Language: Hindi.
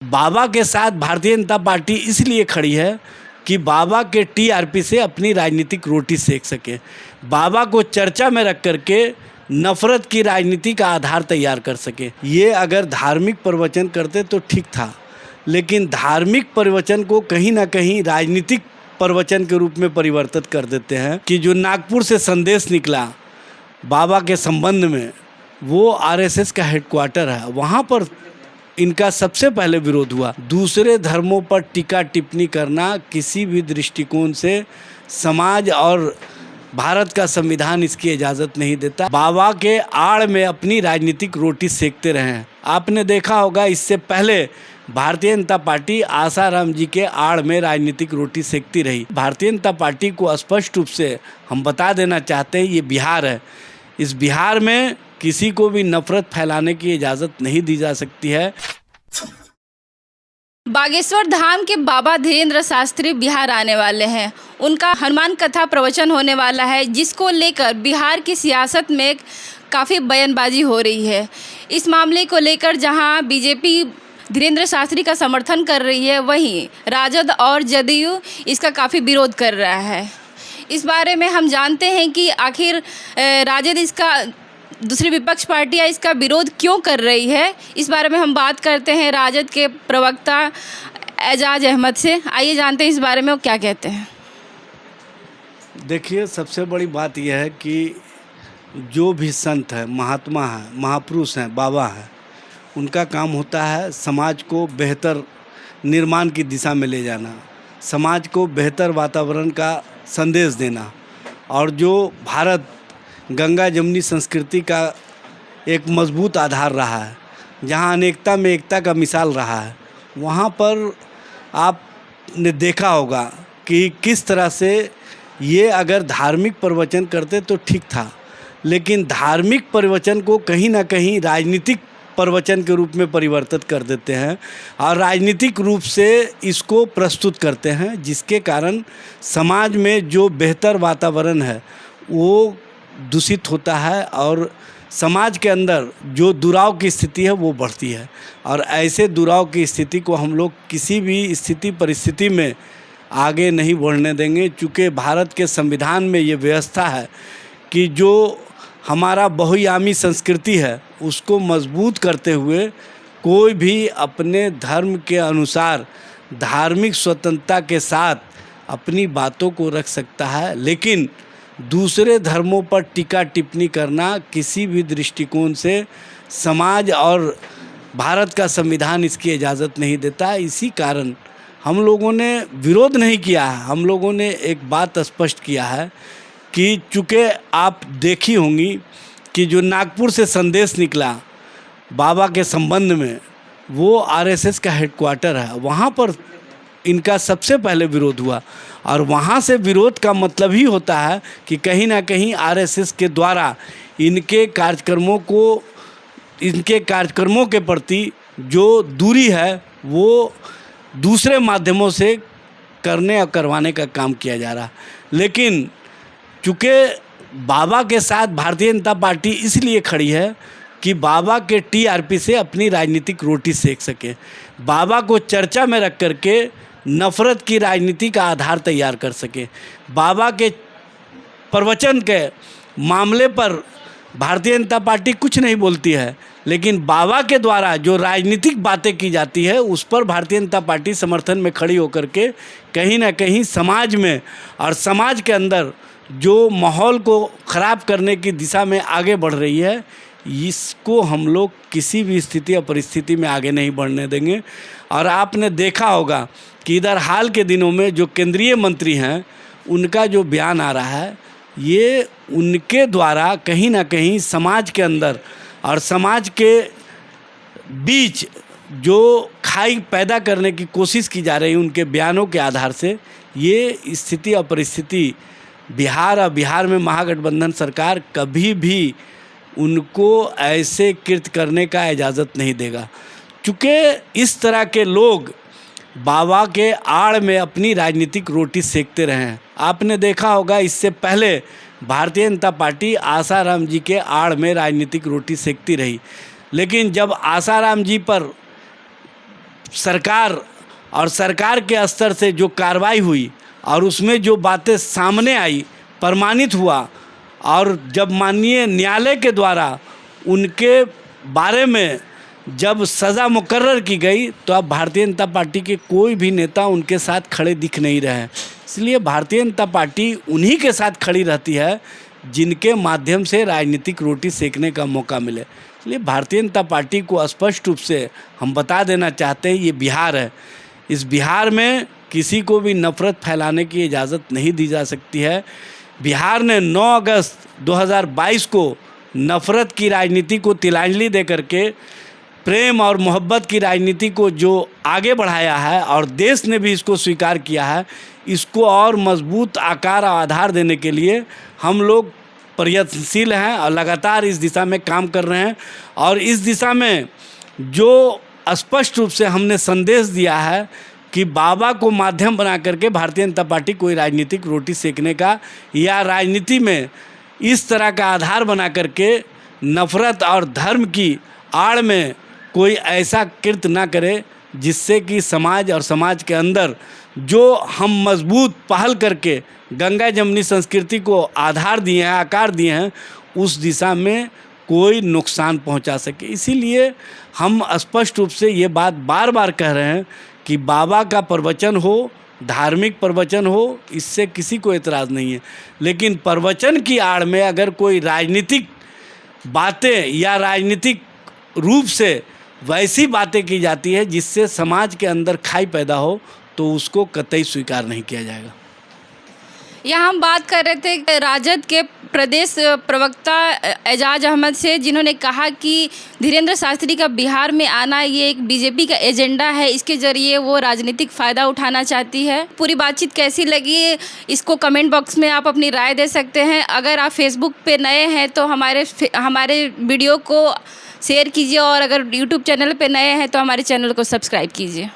बाबा के साथ भारतीय जनता पार्टी इसलिए खड़ी है कि बाबा के टीआरपी से अपनी राजनीतिक रोटी सेक सके, बाबा को चर्चा में रख करके नफरत की राजनीति का आधार तैयार कर सके। ये अगर धार्मिक प्रवचन करते तो ठीक था, लेकिन धार्मिक प्रवचन को कहीं ना कहीं राजनीतिक प्रवचन के रूप में परिवर्तित कर देते हैं कि जो नागपुर से संदेश निकला बाबा के संबंध में, वो आरएसएस का हेडक्वार्टर है, वहाँ पर इनका सबसे पहले विरोध हुआ। दूसरे धर्मों पर टीका टिप्पणी करना किसी भी दृष्टिकोण से समाज और भारत का संविधान इसकी इजाज़त नहीं देता। बाबा के आड़ में अपनी राजनीतिक रोटी सेकते रहे हैं। आपने देखा होगा इससे पहले भारतीय जनता पार्टी आसाराम जी के आड़ में राजनीतिक रोटी सेकती रही। भारतीय जनता पार्टी को स्पष्ट रूप से हम बता देना चाहते हैं, ये बिहार है, इस बिहार में किसी को भी नफरत फैलाने की इजाज़त नहीं दी जा सकती है। बागेश्वर धाम के बाबा धीरेन्द्र शास्त्री बिहार आने वाले हैं। उनका हनुमान कथा प्रवचन होने वाला है, जिसको लेकर बिहार की सियासत में काफ़ी बयानबाजी हो रही है। इस मामले को लेकर जहां बीजेपी धीरेन्द्र शास्त्री का समर्थन कर रही है, वहीं राजद और जदयू इसका काफ़ी विरोध कर रहा है। इस बारे में हम जानते हैं कि आखिर राजद इसका, दूसरी विपक्ष पार्टियां इसका विरोध क्यों कर रही है। इस बारे में हम बात करते हैं राजद के प्रवक्ता एजाज अहमद से। आइए जानते हैं इस बारे में वो क्या कहते हैं। देखिए, सबसे बड़ी बात यह है कि जो भी संत है, महात्मा है, महापुरुष हैं, बाबा हैं, उनका काम होता है समाज को बेहतर निर्माण की दिशा में ले जाना, समाज को बेहतर वातावरण का संदेश देना। और जो भारत गंगा जमुनी संस्कृति का एक मजबूत आधार रहा है, जहाँ अनेकता में एकता का मिसाल रहा है, वहाँ पर आपने देखा होगा कि किस तरह से ये अगर धार्मिक प्रवचन करते तो ठीक था, लेकिन धार्मिक प्रवचन को कहीं ना कहीं राजनीतिक प्रवचन के रूप में परिवर्तित कर देते हैं और राजनीतिक रूप से इसको प्रस्तुत करते हैं, जिसके कारण समाज में जो बेहतर वातावरण है वो दूषित होता है और समाज के अंदर जो दुराव की स्थिति है वो बढ़ती है। और ऐसे दुराव की स्थिति को हम लोग किसी भी स्थिति परिस्थिति में आगे नहीं बढ़ने देंगे, चूँकि भारत के संविधान में ये व्यवस्था है कि जो हमारा बहुआयामी संस्कृति है उसको मजबूत करते हुए कोई भी अपने धर्म के अनुसार धार्मिक स्वतंत्रता के साथ अपनी बातों को रख सकता है, लेकिन दूसरे धर्मों पर टीका टिप्पणी करना किसी भी दृष्टिकोण से समाज और भारत का संविधान इसकी इजाज़त नहीं देता। इसी कारण हम लोगों ने विरोध नहीं किया है, हम लोगों ने एक बात स्पष्ट किया है कि चूँकि आप देखी होंगी कि जो नागपुर से संदेश निकला बाबा के संबंध में, वो आरएसएस का हेडक्वार्टर है, वहाँ पर इनका सबसे पहले विरोध हुआ। और वहाँ से विरोध का मतलब ही होता है कि कहीं ना कहीं आरएसएस के द्वारा इनके कार्यक्रमों के प्रति जो दूरी है वो दूसरे माध्यमों से करने और करवाने का काम किया जा रहा है। लेकिन चूँकि बाबा के साथ भारतीय जनता पार्टी इसलिए खड़ी है कि बाबा के टीआरपी से अपनी राजनीतिक रोटी सेक सके, बाबा को चर्चा में रख करके नफरत की राजनीति का आधार तैयार कर सके। बाबा के प्रवचन के मामले पर भारतीय जनता पार्टी कुछ नहीं बोलती है, लेकिन बाबा के द्वारा जो राजनीतिक बातें की जाती है उस पर भारतीय जनता पार्टी समर्थन में खड़ी होकर के कहीं ना कहीं समाज में और समाज के अंदर जो माहौल को ख़राब करने की दिशा में आगे बढ़ रही है, इसको हम लोग किसी भी स्थिति या परिस्थिति में आगे नहीं बढ़ने देंगे। और आपने देखा होगा कि इधर हाल के दिनों में जो केंद्रीय मंत्री हैं उनका जो बयान आ रहा है, ये उनके द्वारा कहीं ना कहीं समाज के अंदर और समाज के बीच जो खाई पैदा करने की कोशिश की जा रही है, उनके बयानों के आधार से ये स्थिति और परिस्थिति बिहार और बिहार में महागठबंधन सरकार कभी भी उनको ऐसे कृत्य करने का इजाज़त नहीं देगा। चूँकि इस तरह के लोग बाबा के आड़ में अपनी राजनीतिक रोटी सेकते रहे हैं। आपने देखा होगा इससे पहले भारतीय जनता पार्टी आसाराम जी के आड़ में राजनीतिक रोटी सेकती रही, लेकिन जब आसाराम जी पर सरकार और सरकार के स्तर से जो कार्रवाई हुई और उसमें जो बातें सामने आई, प्रमाणित हुआ, और जब माननीय न्यायालय के द्वारा उनके बारे में जब सज़ा मुकर्रर की गई, तो अब भारतीय जनता पार्टी के कोई भी नेता उनके साथ खड़े दिख नहीं रहे हैं। इसलिए भारतीय जनता पार्टी उन्हीं के साथ खड़ी रहती है जिनके माध्यम से राजनीतिक रोटी सेकने का मौका मिले। इसलिए भारतीय जनता पार्टी को स्पष्ट रूप से हम बता देना चाहते हैं, ये बिहार है, इस बिहार में किसी को भी नफ़रत फैलाने की इजाज़त नहीं दी जा सकती है। बिहार ने 9 अगस्त 2022 को नफ़रत की राजनीति को तिलांजलि दे करके प्रेम और मोहब्बत की राजनीति को जो आगे बढ़ाया है और देश ने भी इसको स्वीकार किया है, इसको और मजबूत आकार और आधार देने के लिए हम लोग प्रयत्नशील हैं और लगातार इस दिशा में काम कर रहे हैं। और इस दिशा में जो स्पष्ट रूप से हमने संदेश दिया है कि बाबा को माध्यम बना करके भारतीय जनता पार्टी कोई राजनीतिक रोटी सेकने का या राजनीति में इस तरह का आधार बना करके नफ़रत और धर्म की आड़ में कोई ऐसा कृत्य ना करे जिससे कि समाज और समाज के अंदर जो हम मजबूत पहल करके गंगा जमुनी संस्कृति को आधार दिए हैं, आकार दिए हैं, उस दिशा में कोई नुकसान पहुंचा सके। इसीलिए हम स्पष्ट रूप से ये बात बार बार कह रहे हैं कि बाबा का प्रवचन हो, धार्मिक प्रवचन हो, इससे किसी को एतराज़ नहीं है, लेकिन प्रवचन की आड़ में अगर कोई राजनीतिक बातें या राजनीतिक रूप से वैसी बातें की जाती है जिससे समाज के अंदर खाई पैदा हो, तो उसको कतई स्वीकार नहीं किया जाएगा। यहाँ हम बात कर रहे थे राजद के प्रदेश प्रवक्ता एजाज अहमद से, जिन्होंने कहा कि धीरेन्द्र शास्त्री का बिहार में आना ये एक बीजेपी का एजेंडा है, इसके ज़रिए वो राजनीतिक फ़ायदा उठाना चाहती है। पूरी बातचीत कैसी लगी, इसको कमेंट बॉक्स में आप अपनी राय दे सकते हैं। अगर आप फेसबुक पे नए हैं तो हमारे वीडियो को शेयर कीजिए, और अगर यूट्यूब चैनल पे नए हैं तो हमारे चैनल को सब्सक्राइब कीजिए।